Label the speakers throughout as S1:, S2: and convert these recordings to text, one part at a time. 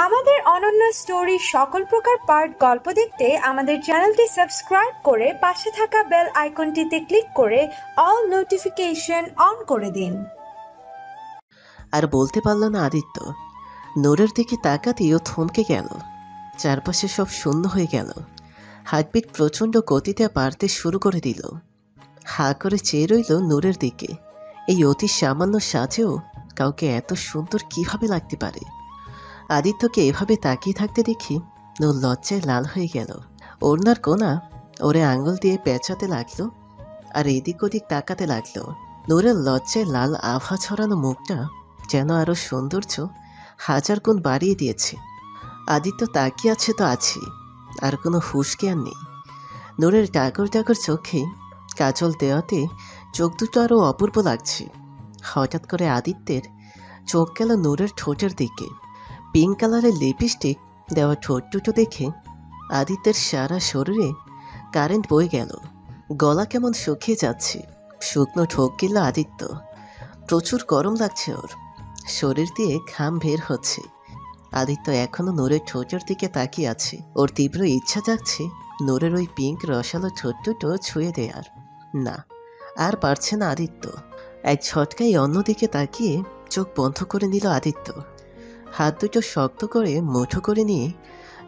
S1: আমাদের অনন্য স্টোরি সকল প্রকার পার্ট গল্প দেখতে আমাদের চ্যানেলটি সাবস্ক্রাইব করে পাশে থাকা বেল আইকনটিতে ক্লিক করে অল নোটিফিকেশন অন করে দিন।
S2: আর বলতে পারল না আদিত্য। নূরের দিকে তাকাতেই ও থমকে গেল। চারপাশে সব শূন্য হয়ে গেল। হার্টবিট প্রচণ্ড গতিতে বাড়তে শুরু করে দিল। হা করে চেয়ে রইল নূরের দিকে। এই অতি সামান্য সাজেও কাউকে এত সুন্দর কিভাবে লাগতে পারে? আদিত্যকে এভাবে তাকিয়ে থাকতে দেখি নূর লজ্জায় লাল হয়ে গেল। ওড়নার কোনা ওরে আঙুল দিয়ে পেঁচাতে লাগলো আর এদিক ওদিক তাকাতে লাগলো। নূরের লজ্জায় লাল আভা ছড়ানো মুখটা যেন আরও সৌন্দর্য হাজার গুণ বাড়িয়ে দিয়েছে। আদিত্য তাকিয়ে আছে তো আছি, আর কোনো হুঁশ জ্ঞান নেই। নূরের ডাগর ডাগর চোখে কাজল দেওয়াতে চোখ দুটো আরও অপূর্ব লাগছে। হঠাৎ করে আদিত্যের চোখ গেল নূরের ঠোঁটের দিকে। পিঙ্ক কালারের লিপস্টিক দেওয়া ঠোঁট দুটো দেখে আদিত্যের সারা শরীরে কারেন্ট বয়ে গেল। গলা কেমন শুকিয়ে যাচ্ছে। শুকনো ঠোক গেল আদিত্য। প্রচুর গরম লাগছে ওর। শরীর দিয়ে ঘাম বের হচ্ছে। আদিত্য এখনো নূরের ঠোঁটের দিকে তাকিয়ে আছে। ওর তীব্র ইচ্ছা জাগছে নূরের ওই পিঙ্ক রসালো ঠোঁট দুটো ছুঁয়ে দেয়ার। না, আর পারছে না আদিত্য। এক ঝটকায় অন্যদিকে তাকিয়ে চোখ বন্ধ করে নিল আদিত্য। হাত দুটো শক্ত করে মুঠো করে নিয়ে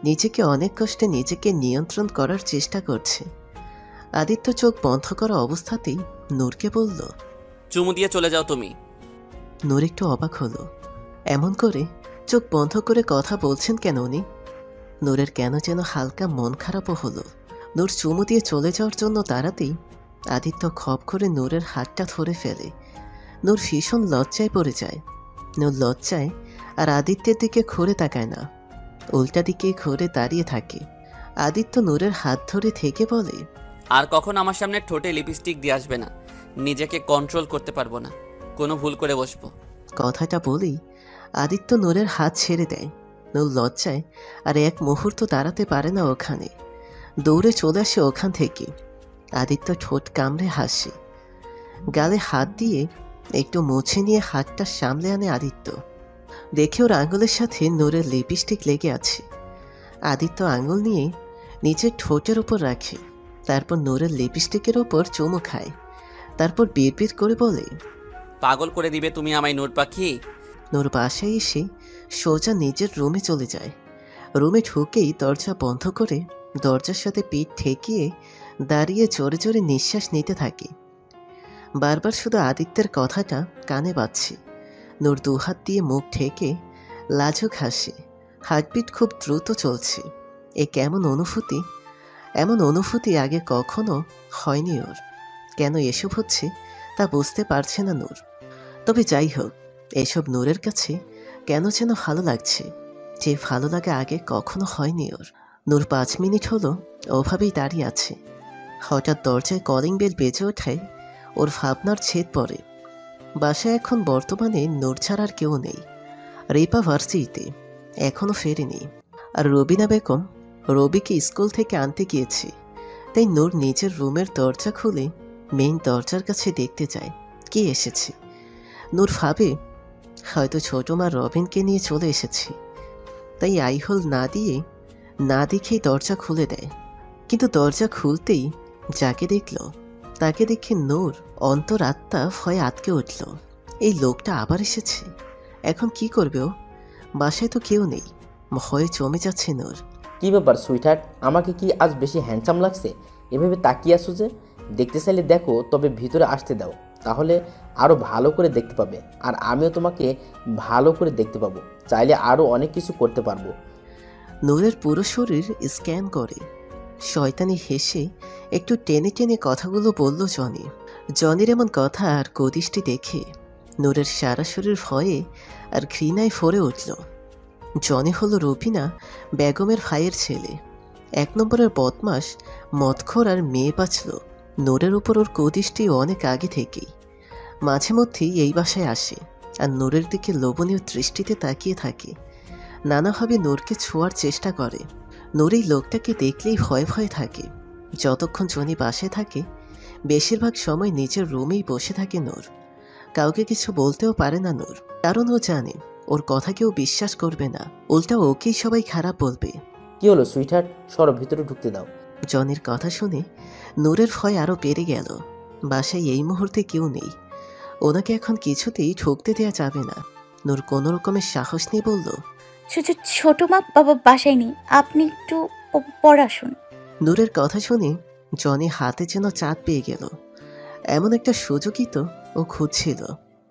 S2: নিজেকে অনেক কষ্টে নিজেকে নিয়ন্ত্রণ করার চেষ্টা করছে। আদিত্য চোখ বন্ধ করা অবস্থাতেই নূরকে বলল,
S3: চুমু দিয়ে চলে যাও তুমি।
S2: নূর একটু অবাক হলো। এমন করে চোখ বন্ধ করে কথা বলছেন কেন উনি? নূরের কেন যেন হালকা মন খারাপও হলো। নূর চুমু দিয়ে চলে যাওয়ার জন্য দাঁড়াতেই আদিত্য খপ করে নূরের হাতটা ধরে ফেলে। নূর ভীষণ লজ্জায় পড়ে যায়। নূর লজ্জায় আর আদিত্যের দিকে ঘুরে তাকায় না, উল্টা দিকে ঘুরে দাঁড়িয়ে থাকে। আদিত্য নূরের হাত ধরে থেকে বলে,
S3: আর কখন আমার সামনে ঠোঁটে লিপস্টিক দিয়ে আসবে না। নিজেকে কন্ট্রোল করতে পারবো না, কোনো ভুল করে বসবো।
S2: কথাটা বলেই আদিত্য নূরের হাত ছেড়ে দেয়। নূর লজ্জায় আর এক মুহূর্ত দাঁড়াতে পারে না ওখানে। দৌড়ে চলে আসে ওখান থেকে। আদিত্য ঠোঁট কামড়ে হাসে। গালে হাত দিয়ে একটু মুছে নিয়ে হাতটা সামলে আনে আদিত্য। দেখে ওর আঙুলের সাথে নূরের লিপস্টিক লেগে আছে। আদিত্য আঙুল নিয়ে নিজের ঠোঁটের ওপর রাখে। তারপর নূরের লিপস্টিকের ওপর চুমু খায়। তারপর বিড়বিড় করে বলে,
S3: পাগল করে দিবে তুমি আমায় নূর পাখি।
S2: নূর বাসায় এসে সোজা নিজের রুমে চলে যায়। রুমে ঢুকেই দরজা বন্ধ করে দরজার সাথে পিঠ ঠেকিয়ে দাঁড়িয়ে জোরে জোরে নিঃশ্বাস নিতে থাকে। বারবার শুধু আদিত্যের কথাটা কানে বাজছে। নূর দুহাত দিয়ে মুখ ঢেকে লাজুক হাসে। হার্টবিট খুব দ্রুত চলছে। এ কেমন অনুভূতি? এমন অনুভূতি আগে কখনো হয়নি ওর। কেন এসব হচ্ছে তা বুঝতে পারছে না নূর। তবে যাই হোক, এসব নূরের কাছে কেন যেন ভালো লাগছে, যে ভালো লাগা আগে কখনো হয়নি ওর। নূর 5 মিনিট হলো ওভাবেই দাঁড়িয়ে আছে। হঠাৎ দরজায় কলিং বেল বেজে ওঠায় ওর ভাবনার ছেদ পড়ে। বাসায় এখন বর্তমানে নূর ছাড়া আর কেউ নেই। রিপা ভার্সিটিতে এখনও ফেরেনি। আর রবিনা বেগম রবিকে স্কুল থেকে আনতে গিয়েছে। তাই নূর নিজের রুমের দরজা খুলে মেইন দরজার কাছে দেখতে যায় কে এসেছে। নূর ভাবে হয়তো ছোট মা রবিনকে নিয়ে চলে এসেছে। তাই আইহোল না দেখেই দরজা খুলে দেয়। কিন্তু দরজা খুলতেই যাকে দেখল তাকে দেখে নূর অন্তরাত্মা ভয়ে আটকে উঠল। এই লোকটা আবার এসেছে। এখন কি করবে ও? বাসায় তো কেউ নেই। ভয়ে জমে যাচ্ছে নূর।
S4: কি ব্যাপার সুইটহার্ট, আমাকে কি আজ বেশি হ্যান্ডসাম লাগছে? এভাবে তাকিয়ে আসো যে? দেখতে চাইলে দেখো, তবে ভিতরে আসতে দাও, তাহলে আরও ভালো করে দেখতে পাবে। আর আমিও তোমাকে ভালো করে দেখতে পাবো। চাইলে আরও অনেক কিছু করতে পারবো।
S2: নূরের পুরো শরীর স্ক্যান করে। শয়তানি হেসে একটু টেনে টেনে কথাগুলো বলল জনি। জনির এমন কথা আর কদিষ্টি দেখে নূরের সারা শরীর ভয়ে আর ঘৃণায় ভরে উঠল। জনি হলো রবিনা বেগমের ভাইয়ের ছেলে। 1 নম্বরের বদমাস, মদখোর আর মেয়ে বাঁচল। নূরের উপর ওর কদিষ্টি অনেক আগে থেকেই। মাঝে মধ্যেই এই বাসায় আসে আর নূরের দিকে লোভনীয় দৃষ্টিতে তাকিয়ে থাকে। নানাভাবে নূরকে ছোঁয়ার চেষ্টা করে। নূর এই লোকটাকে দেখলেই ভয়ে ভয়ে থাকে। যতক্ষণ জনি বাসায় থাকে বেশিরভাগ সময় নিজের রুমেই বসে থাকে নূর। কাউকে কিছু বলতেও পারে না নূর, কারণ ও জানে ওর কথা কেউ বিশ্বাস করবে না, উল্টা ওকেই সবাই খারাপ বলবে।
S4: কি হলো সুইটহার্ট, সরো ভিতরে ঢুকতে দাও।
S2: জনির কথা শুনে নূরের ভয় আরও বেড়ে গেল। বাসায় এই মুহূর্তে কেউ নেই, ওনাকে এখন কিছুতেই ঠকতে দেওয়া যাবে না। নূর কোনো রকমের সাহস নিয়ে বলল,
S5: ছোট মা বাবা বাসায় নেই, আপনি একটু পড়াশুন।
S2: নূরের কথা শুনে জনি হাতে যেন চাঁদ পেয়ে গেল। এমন একটা সুযোগই তো ও খুঁজছিল।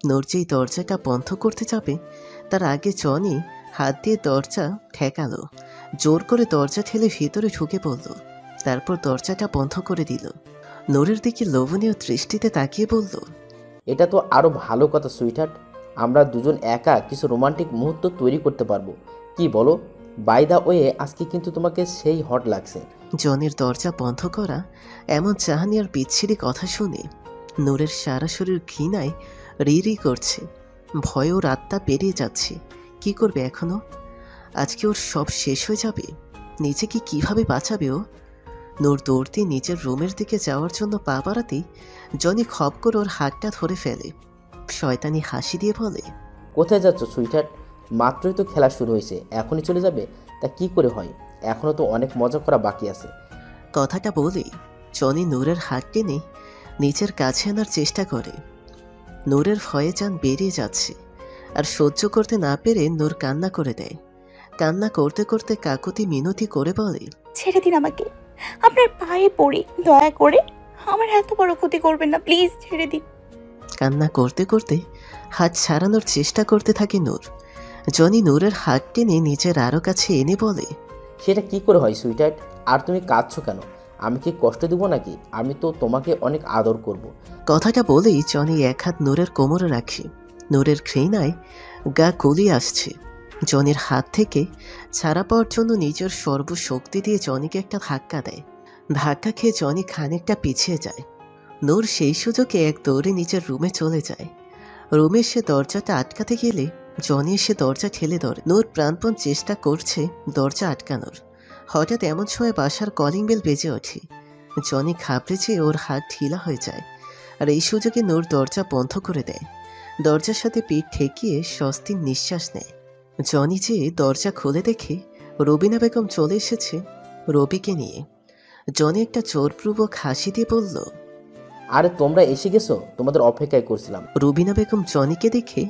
S2: নূর যেই দরজাটা বন্ধ করতে যাবে তার আগে জনি হাত দিয়ে দরজা ঠেকালো, জোর করে দরজা ঠেলে ভিতরে ঢুকে পড়ল। তারপর দরজাটা বন্ধ করে দিল। নূরের দিকে লোভনীয় দৃষ্টিতে তাকিয়ে বলল,
S4: এটা তো আরও ভালো কথা সুইটহার্ট, আমরা দুজন একা কিছু রোমান্টিক মুহূর্ত তৈরি করতে পারবো। কি বলো? বাই দা ওয়ে, আজকে কিন্তু তোমাকে সেই হট লাগছে।
S2: জনির দরজা বন্ধ করা এমন চাহানি আর বিচ্ছিরি কথা শুনে নূরের সারা শরীর ঘৃণায় রি করছে। ভয়ে ওর আত্মা পেরিয়ে যাচ্ছে। কি করবে এখনো? আজকে ওর সব শেষ হয়ে যাবে। নিজেকে কিভাবে বাঁচাবে ও? নূর দৌড়তে নিজের রুমের দিকে যাওয়ার জন্য পা বাড়াতেই জনি খপ করে ওর হাতটা ধরে ফেলে। শয়তানি হাসি দিয়ে বলে,
S4: কোথায় যাচ্ছ সুইটহার্ট? মাত্রই তো খেলা শুরু হয়েছে, এখনই চলে যাবে? তা কি করে হয়? এখনও তো অনেক মজা করা বাকি আছে।
S2: কথাটা বলেই জনি নূরের হাত টেনে নিজের কাছে আনার চেষ্টা করে। নূরের ভয়ে যান বেরিয়ে যাচ্ছে, আর সহ্য করতে না পেরে নূর কান্না করে দেয়। কান্না করতে করতে কাকুতি মিনতি করে বলে,
S5: ছেড়ে দিন আমাকে, আপনার পায়ে পড়ি, দয়া করে আমার এত বড় ক্ষতি করবেন না, প্লিজ ছেড়ে দিন।
S2: কান্না করতে করতে হাত ছাড়ানোর চেষ্টা করতে থাকে নূর। জনি নূরের হাত টেনে নিজের আরও কাছে এনে বলে,
S4: সেটা কি করে হয় সুইটহার্ট? আর তুমি কাঁদছো কেন? আমি কি কষ্ট দেবো নাকি? আমি তো তোমাকে অনেক আদর করব।
S2: কথাটা বলেই জনি এক হাত নূরের কোমরে রাখে। নূরের ঘৃণায় গা গলিয়ে আসছে। জনির হাত থেকে ছাড়া পাওয়ার জন্য নিজের সর্বশক্তি দিয়ে জনিকে একটা ধাক্কা দেয়। ধাক্কা খেয়ে জনি খানিকটা পিছিয়ে যায়। নূর সেই সুযোগে এক দৌড়ে নিজের রুমে চলে যায়। রুমে এসে দরজাটা আটকাতে গেলে জনি এসে দরজা ঠেলে ধরে। নূর প্রাণপণ চেষ্টা করছে দরজা আটকানোর। হঠাৎ এমন সময় বাসার কলিং বেল বেজে ওঠে। জনি ঘাবড়ে যেয়ে ওর হাত ঢিলা হয়ে যায়, আর এই সুযোগে নূর দরজা বন্ধ করে দেয়। দরজার সাথে পিঠ ঠেকিয়ে স্বস্তির নিঃশ্বাস নেয়। জনি যেয়ে দরজা খুলে দেখে রবিনা বেগম চলে এসেছে রবিকে নিয়ে। জনি একটা জোরপূর্বক হাসি দিয়ে বলল,
S4: আরে তোমরা এসে গেছো, তোমাদের অপেক্ষায় করছিলাম।
S2: রবিনা বেগম জনিকে দেখে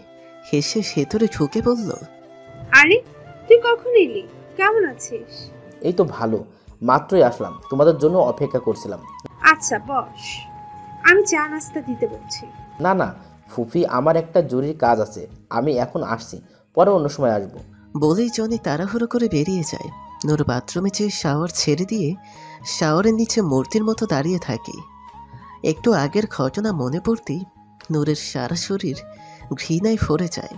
S2: হেসে ভেতরে ঢুকে বলল,
S1: আরে তুই কখন এলি? কেমন আছিস?
S4: এই তো ভালো, মাত্রই আসলাম, তোমাদের জন্য অপেক্ষা করছিলাম।
S1: আচ্ছা বস, আমি চা নাস্তা দিতে বলছি।
S4: না না ফুফি, আমার একটা জরুরি কাজ আছে, আমি এখন আসছি, পরে অন্য সময় আসবো।
S2: বলেই জনি তাড়াহুড়ো করে বেরিয়ে যায়। নূর বাথরুমে যেয়ে শাওয়ার ছেড়ে দিয়ে শাওয়ারের নিচে মূর্তির মতো দাঁড়িয়ে থাকে। একটু আগের ঘটনা মনে পড়তেই নূরের সারা শরীর ঘৃণায় ভরে যায়।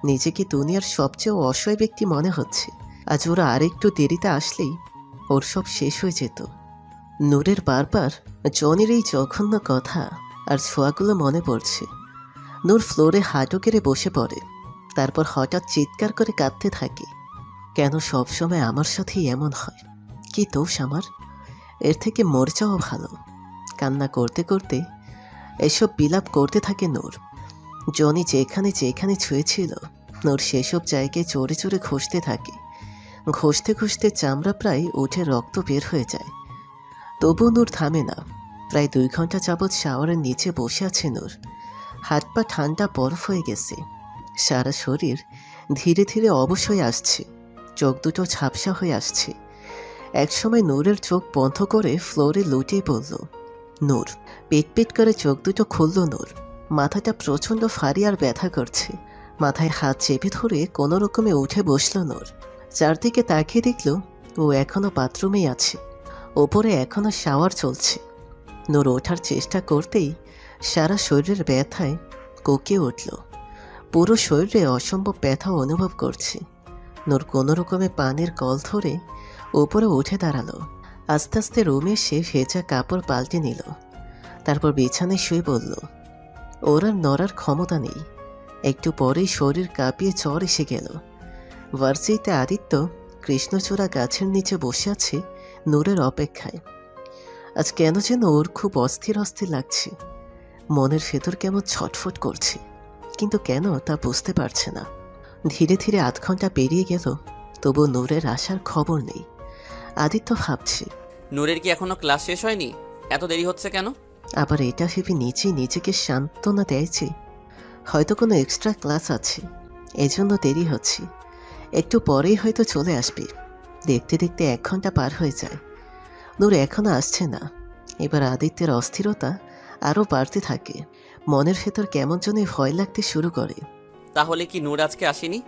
S2: নিজেকে দুনিয়ার সবচেয়ে অসহায় ব্যক্তি মনে হচ্ছে। আজ ওরা আরেকটু দেরিতে আসলেই ওর সব শেষ হয়ে যেত। নূরের বারবার জনির এই জঘন্য কথা আর ছোঁয়াগুলো মনে পড়ছে। নূর ফ্লোরে হাঁটু কেড়ে বসে পড়ে। তারপর হঠাৎ চিৎকার করে কাঁদতে থাকে। কেন সবসময় আমার সাথেই এমন হয়? কি দোষ আমার? এর থেকে মরে যাওয়া ভালো। কান্না করতে করতে এসব বিলাপ করতে থাকে নূর। জনি যেখানে যেখানে ছুঁয়েছিল নূর সেসব জায়গায় চড়ে চড়ে ঘষতে থাকে। ঘষতে ঘষতে চামড়া প্রায় উঠে রক্ত বের হয়ে যায়। তবুও নূর থামে না। প্রায় 2 ঘন্টা যাবৎ শাওয়ারের নিচে বসে আছে নূর। হাত পা ঠান্ডা বরফ হয়ে গেছে। সারা শরীর ধীরে ধীরে অবশ হয়ে আসছে। চোখ দুটো ঝাপসা হয়ে আসছে। একসময় নূরের চোখ বন্ধ করে ফ্লোরে লুটিয়ে পড়ল। নূর পেট পেট করে চোখ দুটো খুলল। নূর মাথাটা প্রচণ্ড ভারী আর ব্যথা করছে। মাথায় হাত চেপে ধরে কোনো রকমে উঠে বসল নূর। চারদিকে তাকিয়ে দেখল ও এখনো বাথরুমেই আছে। ওপরে এখনো শাওয়ার চলছে। নূর ওঠার চেষ্টা করতেই সারা শরীরের ব্যথায় কোঁকে উঠল। পুরো শরীরে অসম্ভব ব্যথা অনুভব করছে। নূর কোনো রকমে পানির কল ধরে ওপরে উঠে দাঁড়ালো। আস্তে আস্তে রুমে এসে ভেজা কাপড় পাল্টে নিল। তারপর বিছানায় শুয়ে পড়ল। ওর আর নড়ার ক্ষমতা নেই। একটু পরেই শরীর কাঁপিয়ে জ্বর এসে গেল। ভার্সিটিতে আদিত্য কৃষ্ণচূড়া গাছের নিচে বসে আছে নূরের অপেক্ষায়। আজ কেন যেন ওর খুব অস্থির অস্থির লাগছে। মনের ভেতর কেমন ছটফট করছে, কিন্তু কেন তা বুঝতে পারছে না। ধীরে ধীরে আধ ঘন্টা পেরিয়ে গেল, তবু নূরের আসার খবর নেই। আদিত্য ভাবছে,
S3: নূরের কি এখনো ক্লাস শেষ হয়নি? এত দেরি হচ্ছে কেন?
S2: আবার এটা ভেবে নিজেকে সান্ত্বনা দেয়ছে, হয়তো কোনো এক্সট্রা ক্লাস আছে, এজন্য দেরি হচ্ছে, একটু পরেই হয়তো চলে আসবে। দেখতে দেখতে 1 ঘন্টা পার হয়ে যায়, নূর এখনো আসছে না। এবার আদিত্যের অস্থিরতা আরও বাড়তে থাকে, মনের ভেতর কেমন যেন ভয় লাগতে শুরু করে।
S3: তাহলে কি নূর আজকে আসেনি?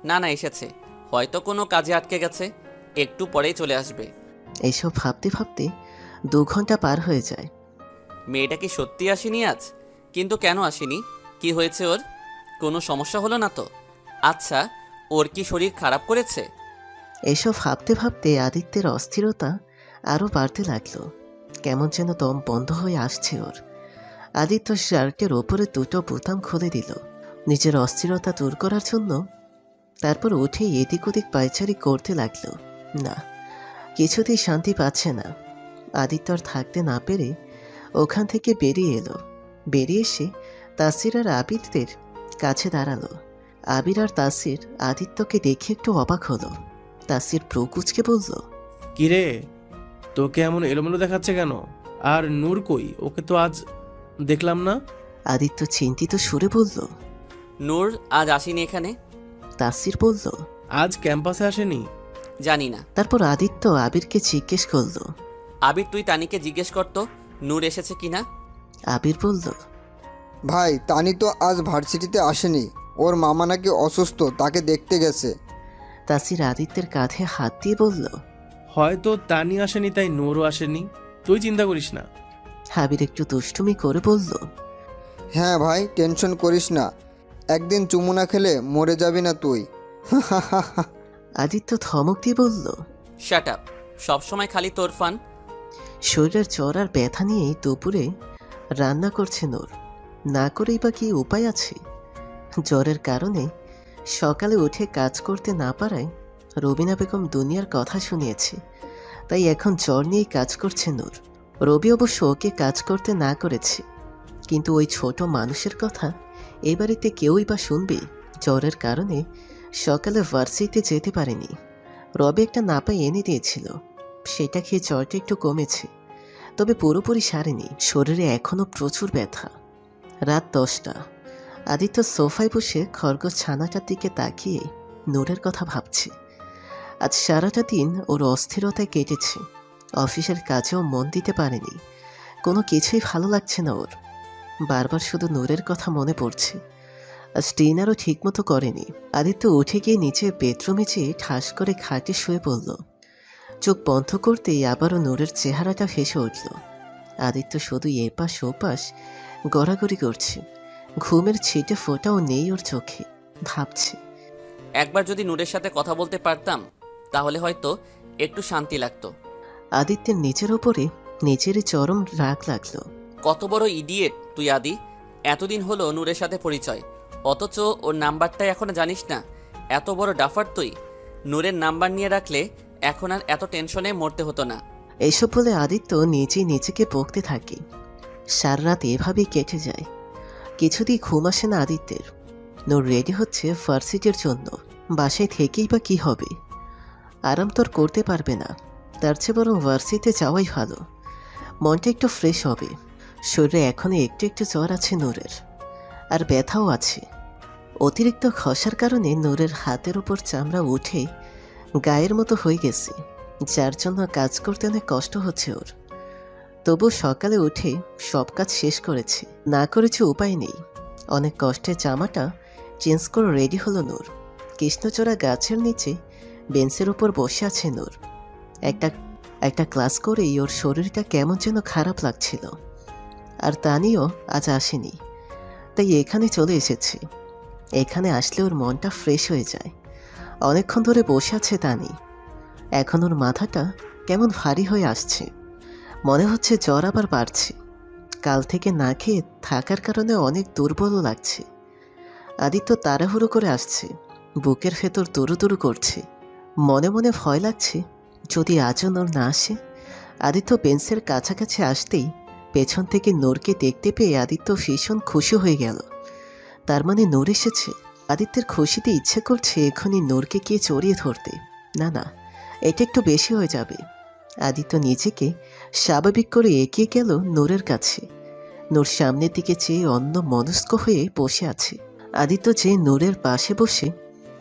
S3: না না, এসেছে, হয়তো কোনো কাজে আটকে গেছে, একটু পরেই চলে আসবে।
S2: এইসব ভাবতে ভাবতে 2 ঘন্টা পার হয়ে যায়।
S3: মেয়েটা কি সত্যি আসেনি আজ? কিন্তু কেন আসেনি? কি হয়েছে ওর? কোনো সমস্যা হলো না তো? আচ্ছা, ওর কি শরীর খারাপ করেছে?
S2: এইসব ভাবতে ভাবতে আদিত্যের অস্থিরতা আরও বাড়তে লাগলো, কেমন যেন দম বন্ধ হয়ে আসছে ওর। আদিত্য শার্টের ওপরে 2টো বোতাম খুলে দিল নিজের অস্থিরতা দূর করার জন্য। তারপর উঠে এদিক ওদিক পায়চারি করতে লাগলো। না, কিছুতেই শান্তি পাচ্ছে না। আদিত্য আর থাকতে না পেরে ওখান থেকে বেরিয়ে এলো। বেরিয়ে এসে তাসির আর আবিরদের কাছে দাঁড়ালো। আবির আর তাসির আদিত্যকে দেখে একটু অবাক হলো। তাসির প্রকুচকে বলল,
S6: কিরে, তোকে এমন এলোমেলো দেখাচ্ছে কেন? আর নূর কই? ওকে তো আজ দেখলাম না।
S2: আদিত্য চিন্তিত সুরে বলল,
S3: নূর আজ আসেনি এখানে।
S2: তাসির বলল,
S6: আজ ক্যাম্পাসে আসেনি?
S3: জানি না।
S2: তারপর আদিত্য আবিরকে জিজ্ঞেস করল।
S3: আবির, তুই তানিকে জিজ্ঞেস করতো নূর এসেছে কিনা।
S2: আবির বলল,
S7: ভাই, তানি তো আজ ভার্সিটিতে আসেনি, ওর মামা নাকি অসুস্থ, তাকে দেখতে গেছে।
S2: তাসির আদিত্যের কাঁধে হাত দিয়ে বলল,
S6: হয়তো তানি আসেনি, তাই নূরও আসেনি, তুই চিন্তা করিস না।
S2: আবির একটু দুষ্টুমি করে বলল,
S7: হ্যাঁ ভাই, টেনশন করিস না, একদিন চুমু না খেলে মরে যাবি না তুই।
S2: আদিত্য ধমক দিয়ে বলল,
S3: শাট আপ, সবসময় খালি তোর ফান।
S2: শরীরের জ্বর আর ব্যথা নিয়েই দুপুরে রান্না করছে নূর, না করেই বা কি উপায় আছে। জ্বরের কারণে সকালে উঠে কাজ করতে না পারায় রবিনা বেগম দুনিয়ার কথা শুনিয়েছে, তাই এখন জ্বর নিয়েই কাজ করছে নূর। রবি অবশ্য ওকে কাজ করতে না করেছে, কিন্তু ওই ছোট মানুষের কথা এই বাড়িতে কেউই বা শুনবে। জ্বরের কারণে সকালে ভার্সিটিতে যেতে পারেনি। রবি একটা নাপা এনে দিয়েছিল, সেটা খেয়ে জ্বরটা একটু কমেছে, তবে পুরোপুরি সারেনি। শরীরে এখনও প্রচুর ব্যথা। রাত 10টা। আদিত্য সোফায় বসে খরগোশ ছানাটার দিকে তাকিয়ে নূরের কথা ভাবছে। আজ সারাটা দিন ওর অস্থিরতায় কেটেছে, অফিসের কাজেও মন দিতে পারেনি, কোনো কিছুই ভালো লাগছে না ওর। বারবার শুধু নূরের কথা মনে পড়ছে। আজ ডিনারও ঠিকমতো করেনি। আদিত্য উঠে গিয়ে নিচে বেডরুমে যেয়ে ঠাস করে খাটে শুয়ে পড়ল। চোখ বন্ধ করতেই আবারও নূরের চেহারাটা ভেসে উঠল। আদিত্য শুধু এপাশ ওপাশ গড়াগড়ি করছে, ঘুমের ছিটে ফোঁটাও নেই ওর চোখে। ভাবছে,
S3: একবার যদি নূরের সাথে কথা বলতে পারতাম তাহলে হয়তো একটু শান্তি লাগতো।
S2: আদিত্যের নিজের ওপরে নিজেরই চরম রাগ লাগলো।
S3: কত বড় ইডিয়েট তুই আদি! এতদিন হলো নূরের সাথে পরিচয়, অথচ ওর নাম্বারটাই এখনো জানিস না। এত বড় ডাফার তুই! নূরের নাম্বার নিয়ে রাখলে এখন আর এত টেনশনে মরতে হতো না।
S2: এইসব বলে আদিত্য নিজেই নিজেকে বকতে থাকে। সারা রাত এভাবেই কেটে যায়। কিছুতেই ঘুম আসে না আদিত্যের। নূর রেডি হচ্ছে ভার্সিটির জন্য। বাসায় থেকেই বা কি হবে, আরাম তো আর করতে পারবে না। তার চেয়ে বরং ভার্সিটিতে যাওয়াই ভালো, মনটা একটু ফ্রেশ হবে। শরীরে এখনো একটু একটু জ্বর আছে নূরের, আর ব্যথাও আছে। অতিরিক্ত খসার কারণে নূরের হাতের উপর চামড়া উঠে গায়ের মতো হয়ে গেছে, যার জন্য কাজ করতে অনেক কষ্ট হচ্ছে ওর। তবু সকালে উঠে সব কাজ শেষ করেছে, না করেছে উপায় নেই। অনেক কষ্টে জামাটা চেঞ্জ করে রেডি হলো নূর। কৃষ্ণচূড়া গাছের নিচে বেঞ্চের উপর বসে আছে নূর। একটা ক্লাস করেই ওর শরীরটা কেমন যেন খারাপ লাগছিল। আর তানিও আজ আসেনি, তাই এখানে চলে এসেছে। এখানে আসলে ওর মনটা ফ্রেশ হয়ে যায়। অনেকক্ষণ ধরে বসে আছে তানি। এখন ওর মাথাটা কেমন ভারী হয়ে আসছে, মনে হচ্ছে জ্বর আবার বাড়ছে। কাল থেকে না খেয়ে থাকার কারণে অনেক দুর্বলও লাগছে। আদিত্য তাড়াহুড়ো করে আসছে, বুকের ভেতর দুরু করছে। মনে মনে ভয় লাগছে, যদি আজও নূর না আসে। আদিত্য বেঞ্চের কাছাকাছি আসতেই পেছন থেকে নূরকে দেখতে পেয়ে আদিত্য ভীষণ খুশি হয়ে গেল। তার মানে নূর এসেছে। আদিত্যের খুশিতে ইচ্ছে করছে এখনই নূরকে গিয়ে জড়িয়ে ধরতে। না না, এটা একটু বেশি হয়ে যাবে। আদিত্য নিজেকে স্বাভাবিক করে এগিয়ে গেল নূরের কাছে। নূর সামনের দিকে চেয়ে অন্য মনস্ক হয়ে বসে আছে। আদিত্য যে নূরের পাশে বসে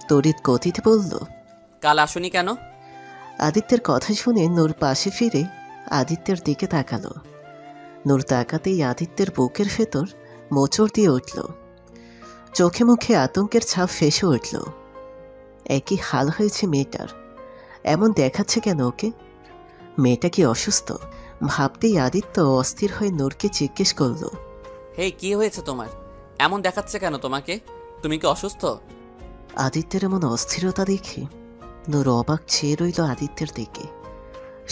S2: তড়িৎ গতিতে বলল,
S3: কাল আসুনি কেন?
S2: আদিত্যের কথা শুনে নূর পাশে ফিরে আদিত্যের দিকে তাকালো। নূর তাকাতেই আদিত্যের বুকের ভেতর মোচড় দিয়ে উঠল। চোখে মুখে আতঙ্কের ছাপ ফেসে উঠল। একই হাল হয়েছে মেয়েটার। এমন দেখাচ্ছে কেন ওকে? মেয়েটা কি অসুস্থ? ভাবতেই আদিত্য অস্থির হয়ে নূরকে জিজ্ঞেস করল,
S3: হেই, কি হয়েছে তোমার? এমন দেখাচ্ছে কেন তোমাকে? তুমি কি অসুস্থ?
S2: আদিত্যের এমন অস্থিরতা দেখে নূর অবাক চেয়ে রইল আদিত্যের দিকে।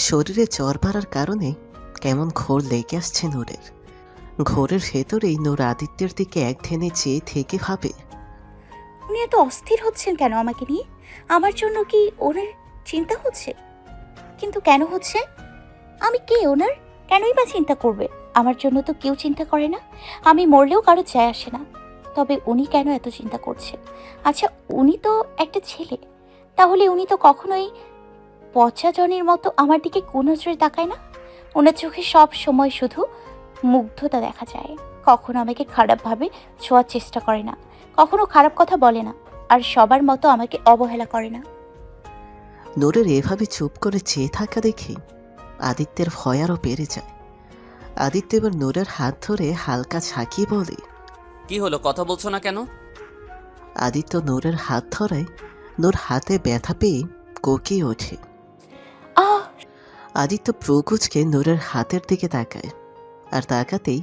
S2: শরীরে জ্বর বাড়ার কারণে কেমন ঘোর লেগে আসছে নূরের। ঘোরের ভেতরেই নূর আদিত্যের দিকে এক ধ্যানে চেয়ে থেকে ভাবে,
S5: উনি এত অস্থির হচ্ছেন কেন আমাকে নিয়ে? আমার জন্য কি ওনার চিন্তা হচ্ছে? কিন্তু কেন হচ্ছে? আমি কে ওনার? কেনই বা চিন্তা করবে? আমার জন্য তো কেউ চিন্তা করে না। আমি মরলেও কারো যায় আসে না। তবে উনি কেন এত চিন্তা করছে? আচ্ছা, উনি তো একটা ছেলে, তাহলে উনি তো কখনোই পচা জনের মতো আমার দিকে কোন নজরে তাকায় না। ওনার চোখে সব সময় শুধু মুগ্ধতা দেখা যায়। কখনো আমাকে খারাপভাবে ছোঁয়ার চেষ্টা করে না, কখনো খারাপ কথা বলে না, আর সবার মতো আমাকে অবহেলা করে না।
S2: নূরের এভাবে চুপ করে চেয়ে থাকা দেখে আদিত্যের ভয় আরও বেড়ে যায়। আদিত্য এবার নূরের হাত ধরে হালকা ঝাঁকিয়ে বলে,
S3: কি হলো, কথা বলছো না কেন?
S2: আদিত্য নূরের হাত ধরায় নূর হাতে ব্যথা পেয়ে কোকিয়ে ওঠে।
S5: আহ!
S2: আদিত্য প্রকুচকে নূরের হাতের দিকে তাকায়, আর তাকাতেই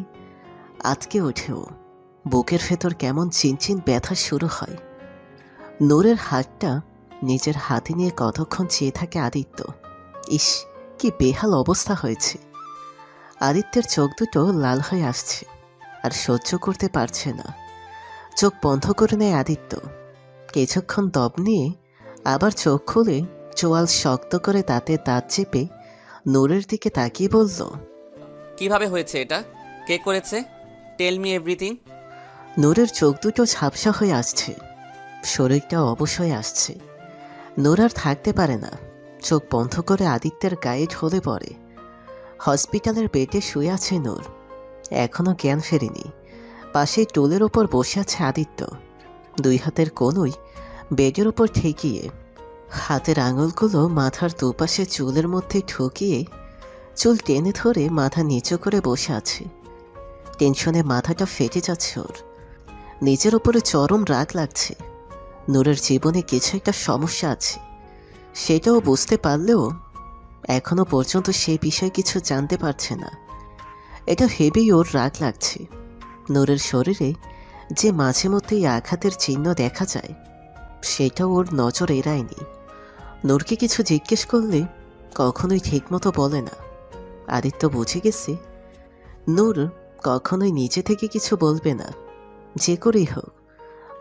S2: আটকে ওঠেও। বুকের ভেতর কেমন চিনচিন ব্যথা শুরু হয়। নূরের হাতটা নিজের হাতে নিয়ে কতক্ষণ চেয়ে থাকে আদিত্য। ইস, কি বেহাল অবস্থা হয়েছে। আদিত্যের চোখ দুটো লাল হয়ে আসছে, আর সহ্য করতে পারছে না। চোখ বন্ধ করে নেয় আদিত্য। কিছুক্ষণ দম নিয়ে আবার চোখ খুলে চোয়াল শক্ত করে তাতে দাঁত চেপে নূরের দিকে তাকিয়ে বলল,
S3: কিভাবে হয়েছে এটা? কে করেছে? Tell me everything.
S2: নূরের চোখ দুটো ঝাপসা হয়ে আসছে, শরীরটা অবশ হয়ে আসছে। নূর আর থাকতে পারে না, চোখ বন্ধ করে আদিত্যের গায়ে ঢলে পড়ে। হসপিটালের বেডে শুয়ে আছে নূর, এখনো জ্ঞান ফেরেনি। পাশে টুলের ওপর বসে আছে আদিত্য, দুই হাতের কোনোই বেডের ওপর ঠেকিয়ে। হাতের আঙুলগুলো মাথার দুপাশে চুলের মধ্যে ঠকিয়ে চুল টেনে ধরে মাথা নিচু করে বসে আছে। টেনশনে মাথাটা ফেটে যাচ্ছে ওর। নিজের ওপরে চরম রাগ লাগছে। নূরের জীবনে কিছু একটা সমস্যা আছে, সেটাও বুঝতে পারলেও এখনো পর্যন্ত সেই বিষয়ে কিছু জানতে পারছে না। এটা ভেবেই ওর রাগ লাগছে। নূরের শরীরে যে মাঝে মধ্যেই আঘাতের চিহ্ন দেখা যায়, সেটাও ওর নজর এড়ায়নি। নূরকে কিছু জিজ্ঞেস করলে কখনোই ঠিকমতো বলে না। আদিত্য বুঝে গেছে নূর কখনোই নিজে থেকে কিছু বলবে না। যে করেই হোক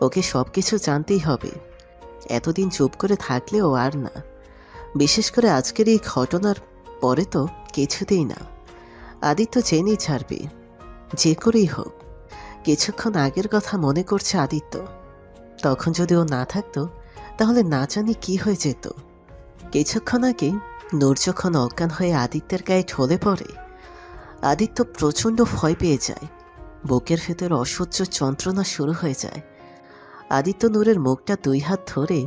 S2: ওকে সব কিছু জানতেই হবে। এতদিন চুপ করে থাকলেও আর না, বিশেষ করে আজকের এই ঘটনার পরে তো কিছুতেই না। আদিত্য জেনেই ছাড়বে, যে করেই হোক। কিছুক্ষণ আগের কথা মনে করছে আদিত্য। তখন যদি ও না থাকতো তাহলে না জানি কি হয়ে যেত। কিছুক্ষণ আগে নূর যখন অজ্ঞান হয়ে আদিত্যের গায়ে ঢলে পড়ে, আদিত্য প্রচণ্ড ভয় পেয়ে যায়। বুকের ভেতর অসহ্য যন্ত্রণা শুরু হয়ে যায়। আদিত্য নূরের মুখটা দুই হাত ধরে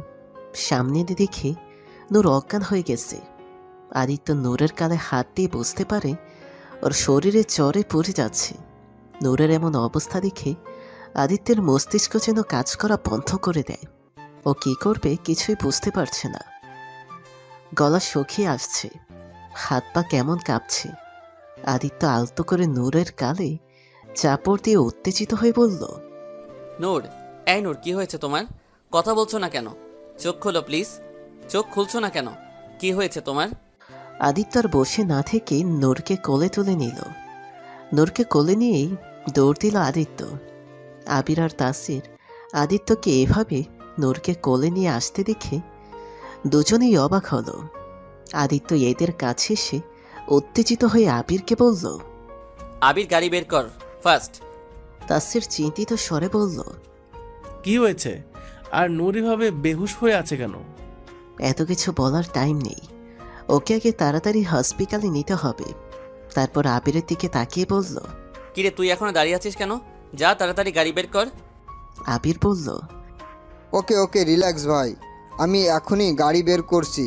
S2: সামনে দেখে নূর অজ্ঞান হয়ে গেছে। আদিত্য নূরের কালে হাত দিয়ে বুঝতে পারে ওর শরীরে জ্বরে পড়ে যাচ্ছে। নূরের এমন অবস্থা দেখে আদিত্যের মস্তিষ্ক যেন কাজ করা বন্ধ করে দেয়। ও কি করবে কিছুই বুঝতে পারছে না। গলা শুকিয়ে আসছে, হাত পা কেমন কাঁপছে। আদিত্য আলতো করে নূরের কালে চাপড় দিয়ে উত্তেজিত হয়ে বলল,
S3: নূর, এই নূর, কি হয়েছে তোমার? কথা বলছো না কেন? চোখ খোলো প্লিজ। চোখ খুলছো না কেন? কি হয়েছে তোমার?
S2: আদিত্য আর বসে না থেকে নূরকে কোলে তুলে নিল। নূরকে কোলে নিয়েই দৌড় দিল আদিত্য। আবির আর তাসির আদিত্যকে এভাবে নূরকে কোলে নিয়ে আসতে দেখে দুজনেই অবাক হলো। আদিত্য এদের কাছে এসে উত্তেজিত হয়ে আবিরকে বলল,
S3: আবির গাড়ি বের কর ফার্স্ট।
S2: তাসির চিন্তিত স্বরে বলল,
S6: কি হয়েছে? আর নূর এভাবে বেহুশ হয়ে আছে কেন?
S2: এত কিছু বলার টাইম নেই, ওকে আগে তাড়াতাড়ি হসপিটালে নিতে হবে। তারপর আবিরের দিকে তাকিয়ে বলল,
S3: কিরে তুই এখনো দাঁড়িয়ে আছিস কেন? যা তাড়াতাড়ি গাড়ি বের কর।
S2: আবির বলল,
S7: ওকে ওকে রিল্যাক্স ভাই, আমি এখনই গাড়ি বের করছি,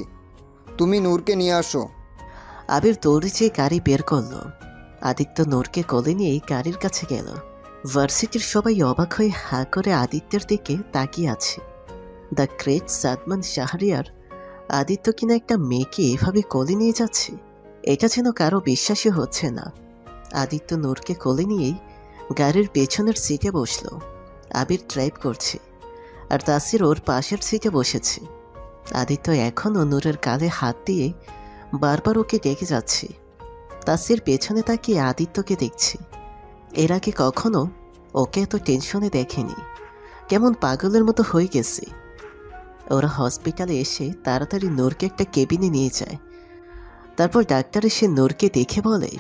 S7: তুমি নূরকে নিয়ে আসো।
S2: আবির দৌড়ে যেয়ে গাড়ি বের করলো। আদিত্য নূরকে কোলে নিয়েই গাড়ির কাছে গেল। ভার্সিটির সবাই অবাক হয়ে হা করে আদিত্যের দিকে তাকিয়ে আছে। দ্য গ্রেট সাদমান শাহরিয়ার আদিত্য কিনা একটা মেয়েকে এভাবে কোলে নিয়ে যাচ্ছে, এটা যেন কারো বিশ্বাসই হচ্ছে না। আদিত্য নূরকে কোলে নিয়েই গাড়ির পেছনের সিটে বসলো। আবির ড্রাইভ করছে আর তাসির ওর পাশের সিটে বসেছে। আদিত্য এখনও নূরের কাঁধে হাত দিয়ে বারবার ওকে ডেকে যাচ্ছে। তাসির পেছনে তাকিয়ে আদিত্যকে দেখছে। এর আগে কখনো ওকে এত টেনশনে দেখেনি, কেমন পাগলের মতো হয়ে গেছে। ওরা হসপিটালে এসে তাড়াতাড়ি নূরকে একটা কেবিনে নিয়ে যায়। তারপর ডাক্তার এসে নূরকে দেখে বলে,